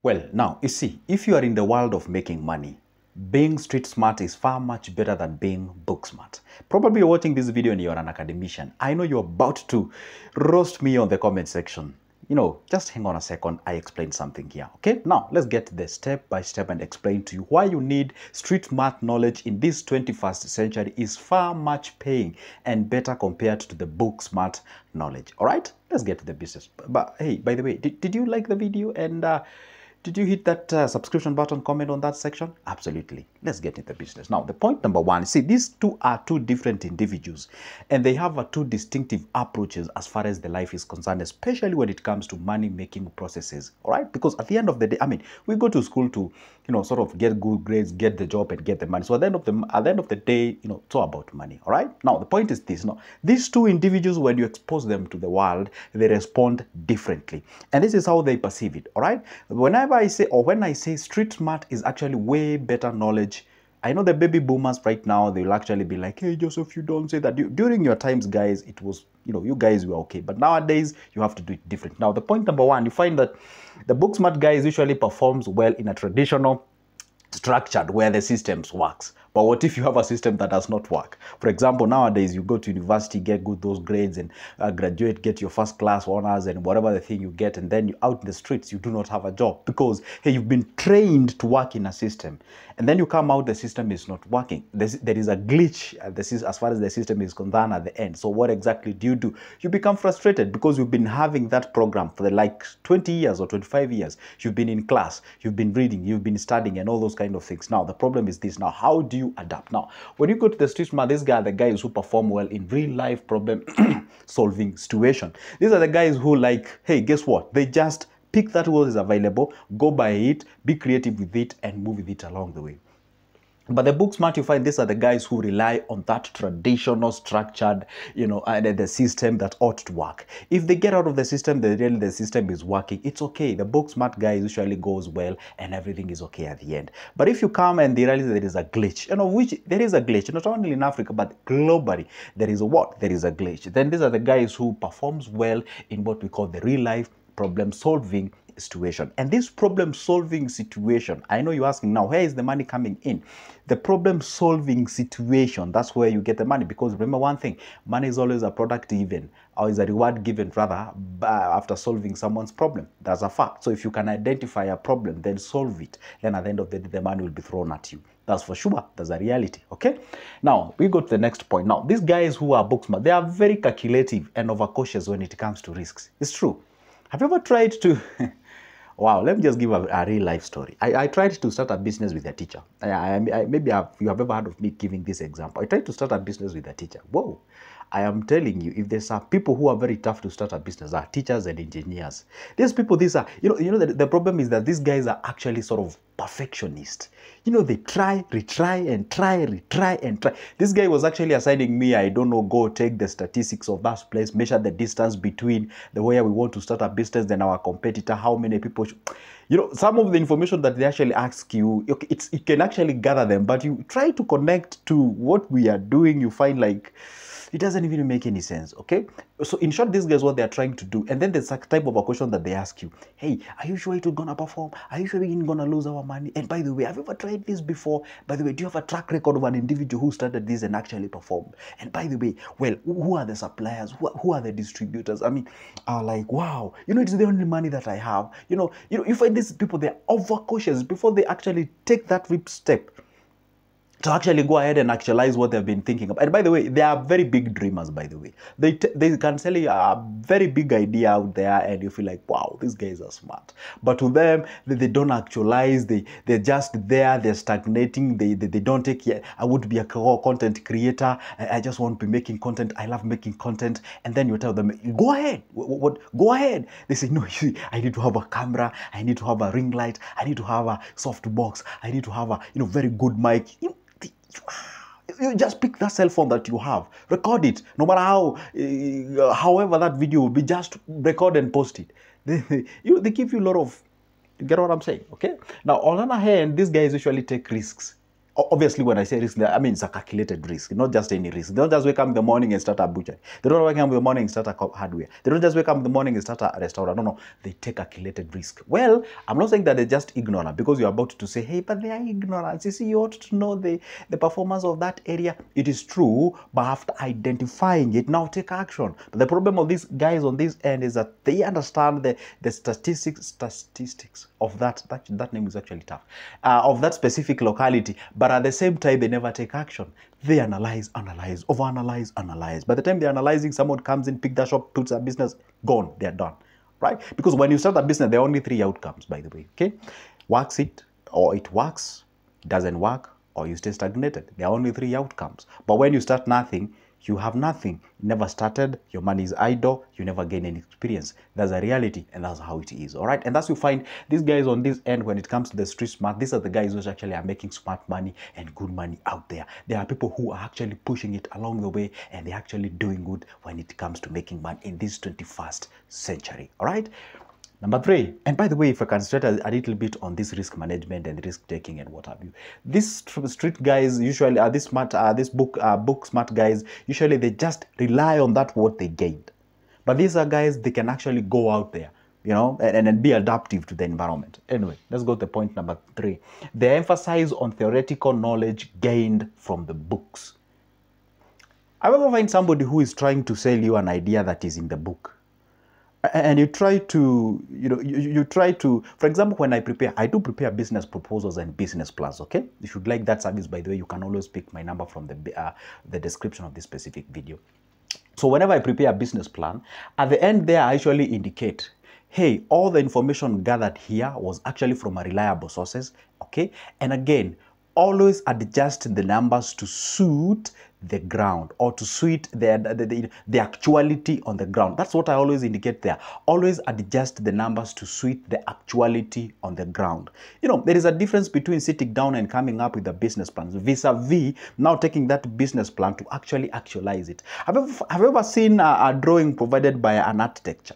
Well, now, you see, if you are in the world of making money, being street smart is far much better than being book smart. Probably you're watching this video and you're an academician. I know you're about to roast me on the comment section. Just hang on a second. I explained something here. Okay, now let's get the step by step and explain to you why you need street smart knowledge in this 21st century is far much paying and better compared to the book smart knowledge. All right, let's get to the business. But hey, by the way, did you like the video? And did you hit that subscription button, comment on that section? Absolutely. Let's get into the business. Now, the point number one, see, these two are two different individuals and they have two distinctive approaches as far as the life is concerned, especially when it comes to money-making processes, all right? Because at the end of the day, I mean, we go to school to, sort of get good grades, get the job and get the money. So at the end of the day, it's all about money, all right? Now, the point is this, these two individuals, when you expose them to the world, they respond differently. And this is how they perceive it, all right? When I say street smart is actually way better knowledge, I know the baby boomers right now, they will actually be like, hey, Joseph, you don't say that. During your times, guys, it was, you guys were okay. But nowadays, you have to do it different. Now, the point number one, you find that the book smart guys usually performs well in a traditional structured where the systems works. But what if you have a system that does not work? For example, nowadays you go to university, get good those grades and graduate, get your first class honors and whatever the thing you get, and then you out in the streets, you do not have a job because, hey, you've been trained to work in a system. And then you come out, the system is not working. There is a glitch as far as the system is concerned at the end. So what exactly do? You become frustrated because you've been having that program for like 20 years or 25 years. You've been in class, you've been reading, you've been studying and all those kind of things. Now, the problem is this. Now, how do you adapt? Now, when you go to the street smart, these guys are the guys who perform well in real life problem solving situation. These are the guys who like, hey, guess what? They just pick that what is available, go by it, be creative with it, and move with it along the way. But the book smart, you find these are the guys who rely on that traditional structured, the system that ought to work. If they get out of the system, the system is working, it's okay. The book smart guys usually goes well and everything is okay at the end. But if you come and they realize there is a glitch, which there is a glitch, not only in Africa, but globally, there is a glitch. Then these are the guys who performs well in what we call the real life problem solving situation. And this problem solving situation, I know you're asking now, where is the money coming in? The problem solving situation, that's where you get the money. Because remember one thing, money is always a product given, or is a reward given rather, after solving someone's problem. That's a fact. So if you can identify a problem, then solve it, then at the end of the day, the money will be thrown at you. That's for sure. That's a reality. Okay. Now we go to the next point. Now, these guys who are book smart, they are very calculative and overcautious when it comes to risks. It's true. Have you ever tried to wow, let me just give a real life story. I tried to start a business with a teacher. Maybe you have ever heard of me giving this example. I tried to start a business with a teacher. Whoa. I am telling you, if there's people who are very tough to start a business, are teachers and engineers. These people, these are, the problem is that these guys are actually sort of perfectionists. They try, retry, and retry, and try. This guy was actually assigning me, I don't know, go take the statistics of that place, measure the distance between the way we want to start a business and our competitor, how many people should... some of the information that they actually ask you, you can actually gather them, but you try to connect to what we are doing, you find like, it doesn't even make any sense, okay? So in short, these guys, what they're trying to do, and then there's a type of a question that they ask you, hey, are you sure it's gonna perform? Are you sure we're gonna lose our money? And by the way, have you ever tried this before? By the way, do you have a track record of an individual who started this and actually performed? And by the way, well, who are the suppliers? Who are the distributors? I mean, like, wow, it's the only money that I have. You find these people, they're overcautious before they actually take that rip step to actually go ahead and actualize what they've been thinking of. And by the way, they are very big dreamers, by the way. They can sell you a very big idea out there and you feel like, wow, these guys are smart. But to them, they don't actualize. They're just there. They're stagnating. They don't take it. I would be a content creator. I just want to be making content. I love making content. And then you tell them, go ahead. What? Go ahead. They say, no, I need to have a camera. I need to have a ring light. I need to have a soft box. I need to have a very good mic. You just pick that cell phone that you have, record it, no matter however that video will be, just record and post it. They give you a lot of, you get what I'm saying, okay? Now, on the other hand, these guys usually take risks. Obviously, when I say risk, I mean it's a calculated risk, not just any risk. They don't just wake up in the morning and start a butcher. They don't wake up in the morning and start a hardware. They don't just wake up in the morning and start a restaurant. No, no, they take a calculated risk. Well, I'm not saying that they're just ignorant, because you're about to say, hey, but they are ignorant. You see, you ought to know the performance of that area. It is true, but after identifying it, now take action. But the problem of these guys on this end is that they understand the statistics of that name is actually tough, of that specific locality, but at the same time, they never take action. They analyze, overanalyze, analyze. By the time they're analyzing, someone comes in, pick that shop, puts a business, gone, they're done, right? Because when you start a business, there are only 3 outcomes, by the way, okay? Works it, or it works, doesn't work, or you stay stagnated. There are only 3 outcomes. But when you start nothing, you have nothing. You never started, your money is idle, you never gain any experience. That's a reality, and that's how it is, all right? And that's you find these guys on this end, when it comes to the street smart, these are the guys who actually are making smart money and good money out there. There are people who are actually pushing it along the way, and they're actually doing good when it comes to making money in this 21st century, all right? Number 3, and by the way, if I can straight a little bit on this risk management and risk taking and what have you, these street guys usually are this smart, book smart guys. Usually they just rely on that what they gained, but these are guys, they can actually go out there, you know, and be adaptive to the environment. Anyway, let's go to point number 3. They emphasize on theoretical knowledge gained from the books. I ever find somebody who is trying to sell you an idea that is in the book, and you try to, you try to, for example, when I do prepare business proposals and business plans, okay? If you'd like that service, by the way, you can always pick my number from the description of this specific video. So whenever I prepare a business plan, at the end there, I actually indicate, hey, all the information gathered here was actually from a reliable sources, okay? And again, always adjust the numbers to suit the ground, or to suit the actuality on the ground. That's what I always indicate there. Always adjust the numbers to suit the actuality on the ground. You know, there is a difference between sitting down and coming up with a business plan vis-a-vis now taking that business plan to actually actualize it. Have you ever seen a drawing provided by an architecture?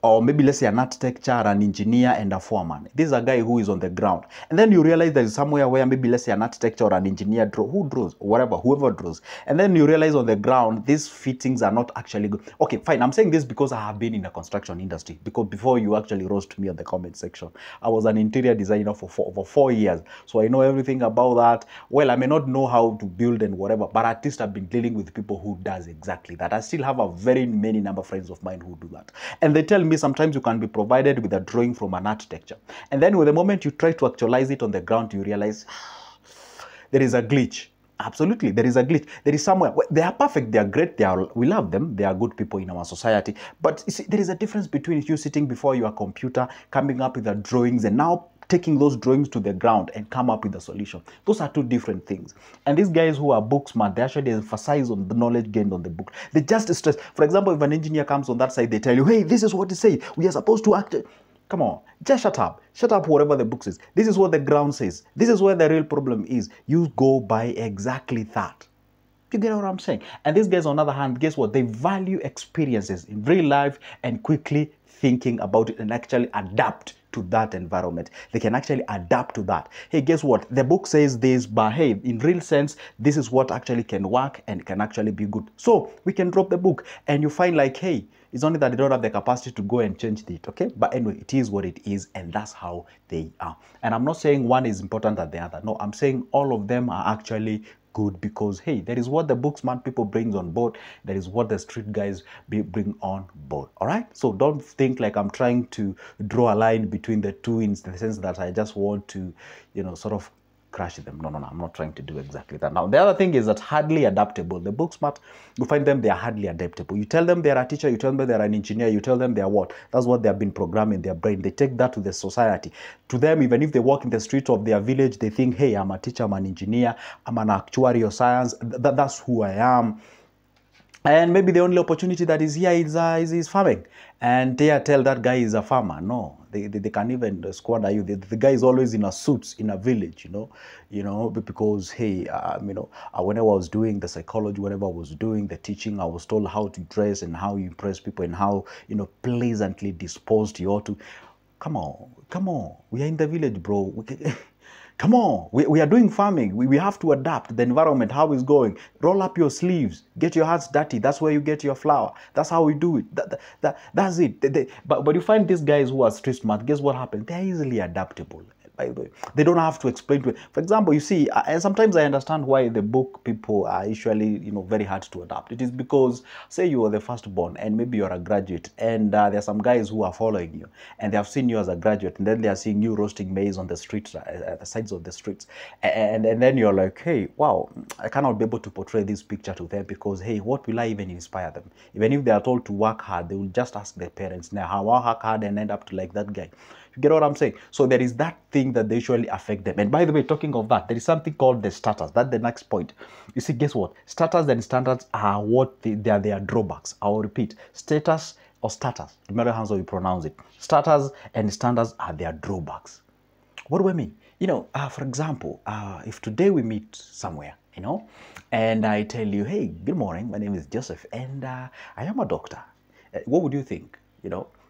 Or maybe let's say an architecture, an engineer, and a foreman. This is a guy who is on the ground. And then you realize there is somewhere where maybe let's say an architecture or an engineer who draws, or whoever draws. And then you realize on the ground, these fittings are not actually good. Okay, fine. I'm saying this because I have been in the construction industry. Because before you actually roast me on the comment section, I was an interior designer for over 4 years. So I know everything about that. Well, I may not know how to build and whatever, but at least I've been dealing with people who does exactly that. I still have a very many number of friends of mine who do that. And they tell me sometimes you can be provided with a drawing from an architecture, and then with the moment you try to actualize it on the ground, you realize there is a glitch. Absolutely, there is a glitch. There is somewhere. They are perfect, they are great, we love them, they are good people in our society. But you see, there is a difference between you sitting before your computer, coming up with the drawings, and now taking those drawings to the ground and come up with a solution. Those are 2 different things. And these guys who are book smart, they actually emphasize on the knowledge gained on the book. They just stress. For example, if an engineer comes on that side, they tell you, hey, this is what it says. We are supposed to act. Come on, just shut up. Shut up whatever the book says. This is what the ground says. This is where the real problem is. You go by exactly that. You get what I'm saying? And these guys, on the other hand, guess what? They value experiences in real life and quickly thinking about it and actually adapt to that environment. They can actually adapt to that. Hey, guess what? The book says this, but hey, in real sense, this is what actually can work and can actually be good. So we can drop the book, and you find like, hey, it's only that they don't have the capacity to go and change it, okay? But anyway, it is what it is, and that's how they are. And I'm not saying one is important than the other. No, I'm saying all of them are actually good, because hey, that is what the book smart people brings on board. That is what the street guys bring on board. All right, so don't think like I'm trying to draw a line between the 2 in the sense that I just want to, sort of crush them. No, I'm not trying to do exactly that. Now, the other thing is that hardly adaptable. The book smart, you find them, they are hardly adaptable. You tell them they're a teacher, you tell them they're an engineer, you tell them they're what? That's what they have been programming in their brain. They take that to the society. To them, even if they walk in the street of their village, they think, hey, I'm a teacher, I'm an engineer, I'm an actuary of science. That's who I am. And maybe the only opportunity that is here is farming. And they tell that guy is a farmer. No, they can't even squander you. The guy is always in a suits in a village, because, hey, whenever I was doing the psychology, whenever I was doing the teaching, I was told how to dress and how you impress people and how, pleasantly disposed you ought to. Come on. We are in the village, bro. Come on, we are doing farming. We have to adapt the environment, how it's going. Roll up your sleeves, get your hands dirty. That's where you get your flour. That's how we do it. That's it. But you find these guys who are street smart, guess what happens? They're easily adaptable. By the way, they don't have to explain to it. For example, you see, and sometimes I understand why the book people are usually, very hard to adapt. It is because, say you are the firstborn and maybe you're a graduate, and there are some guys who are following you, and they have seen you as a graduate, and then they are seeing you roasting maize on the streets, at the sides of the streets, and then you're like, hey, wow, I cannot be able to portray this picture to them because, hey, what will I even inspire them? Even if they are told to work hard, they will just ask their parents, now, how I work hard and end up to like that guy. You get what I'm saying? So there is that thing that they usually affect them. And by the way, talking of that, there is something called the status. That's the next point. You see, guess what? Status and standards are what they are their drawbacks. I will repeat. Status or status, no matter how you pronounce it. Status and standards are their drawbacks. What do I mean? For example, if today we meet somewhere, and I tell you, hey, good morning, my name is Joseph, and I am a doctor. What would you think?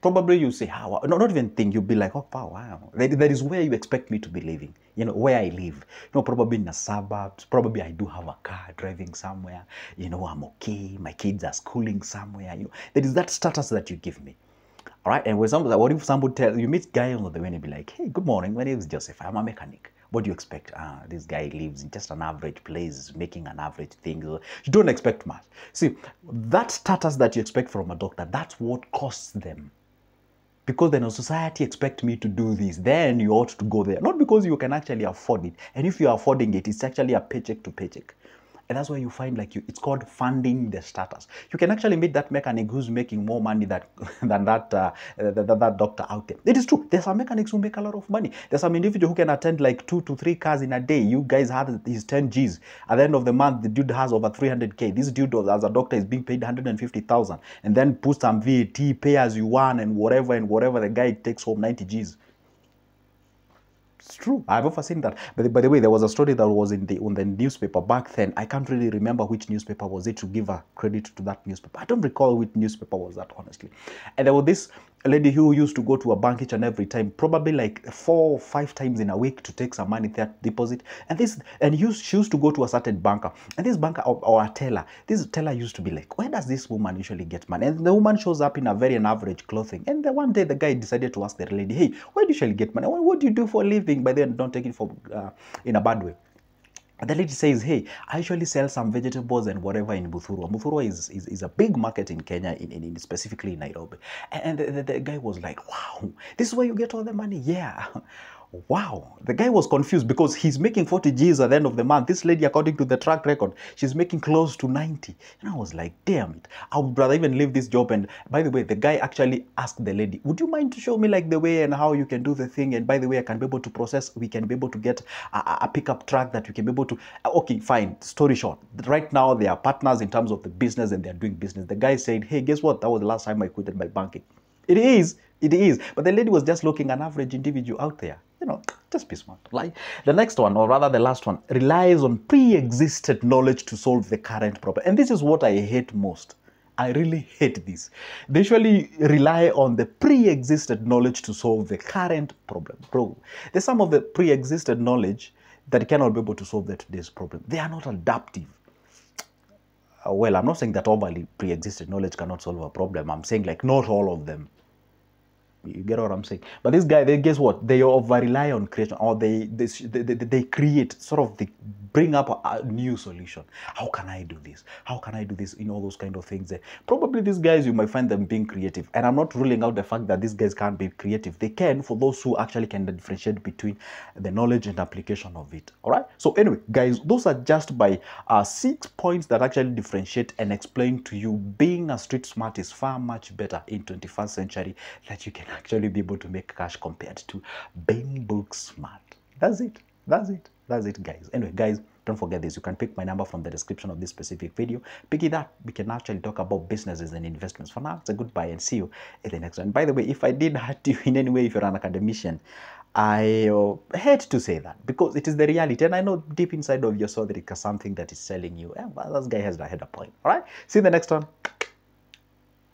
Probably you say, how? No, not even think. You'll be like, oh, wow. That is where you expect me to be living. Where I live. Probably in the suburbs. Probably I do have a car driving somewhere. I'm okay. My kids are schooling somewhere. There is that status that you give me. All right. And what if somebody tells you, meet guy on the way and be like, hey, good morning. My name is Joseph. I'm a mechanic. What do you expect? This guy lives in just an average place, making an average thing. You don't expect much. See, that status that you expect from a doctor, that's what costs them. Because then society expects me to do this, then you ought to go there. Not because you can actually afford it. And if you're affording it, it's actually a paycheck to paycheck. And that's why you find it's called funding the status. You can actually meet that mechanic who's making more money than that doctor out there. It is true. There's some mechanics who make a lot of money. There's some individual who can attend like 2 to 3 cars in a day. You guys had his 10 Gs. At the end of the month, the dude has over 300K. This dude as a doctor is being paid 150,000 and then put some VAT, pay as you want and whatever. The guy takes home 90 Gs. It's true. I've ever seen that. But by the way, there was a story that was on the newspaper back then. I can't really remember which newspaper was it to give a credit to that newspaper. I don't recall which newspaper was that, honestly. And there was this lady who used to go to a bank each and every time, probably like 4 or 5 times in a week to take some money there, deposit. And she used to go to a certain banker. And this banker or a teller, this teller used to be like, where does this woman usually get money? And the woman shows up in a very average clothing. And then one day the guy decided to ask the lady, hey, where do you usually get money? What do you do for a living? By then, don't take it for in a bad way. The lady says, hey, I usually sell some vegetables and whatever in Buthurwa. Buthurwa is a big market in Kenya, specifically in Nairobi. And the guy was like, wow, this is where you get all the money? Yeah. Wow. The guy was confused because he's making 40 Gs at the end of the month. This lady, according to the track record, she's making close to 90. And I was like, damn it. I would rather even leave this job. And by the way, the guy actually asked the lady, would you mind to show me like the way and how you can do the thing? And by the way, I can be able to process, we can be able to get a pickup truck that we can be able to, okay, fine. Story short. Right now, they are partners in terms of the business and they're doing business. The guy said, hey, guess what? That was the last time I quitted my banking. It is. But the lady was just looking an average individual out there. Just be smart. Like the next one, or rather the last one, relies on pre-existed knowledge to solve the current problem. And this is what I hate most. I really hate this. They usually rely on the pre-existed knowledge to solve the current problem. Bro, there's some of the pre-existed knowledge that cannot be able to solve today's problem. They are not adaptive. Well, I'm not saying that overly pre-existed knowledge cannot solve a problem. I'm saying like not all of them. You get what I'm saying? But this guy, guess what? They over rely on creation, or they create sort of, they bring up a new solution. How can I do this? How can I do this? All those kind of things. Probably these guys, you might find them being creative. And I'm not ruling out the fact that these guys can't be creative. They can, for those who actually can differentiate between the knowledge and application of it. All right? So anyway, guys, those are just by 6 points that actually differentiate and explain to you being a street smart is far much better in 21st century, that you can actually be able to make cash compared to being book smart. That's it, guys. Anyway, guys, don't forget this. You can pick my number from the description of this specific video. Pick it up. We can actually talk about businesses and investments. For now, it's a goodbye and see you in the next one. By the way, if I did hurt you in any way, if you're an academician, I hate to say that because it is the reality. And I know deep inside of your soul there is something that is telling you, well, this guy has had a point. All right? See you in the next one.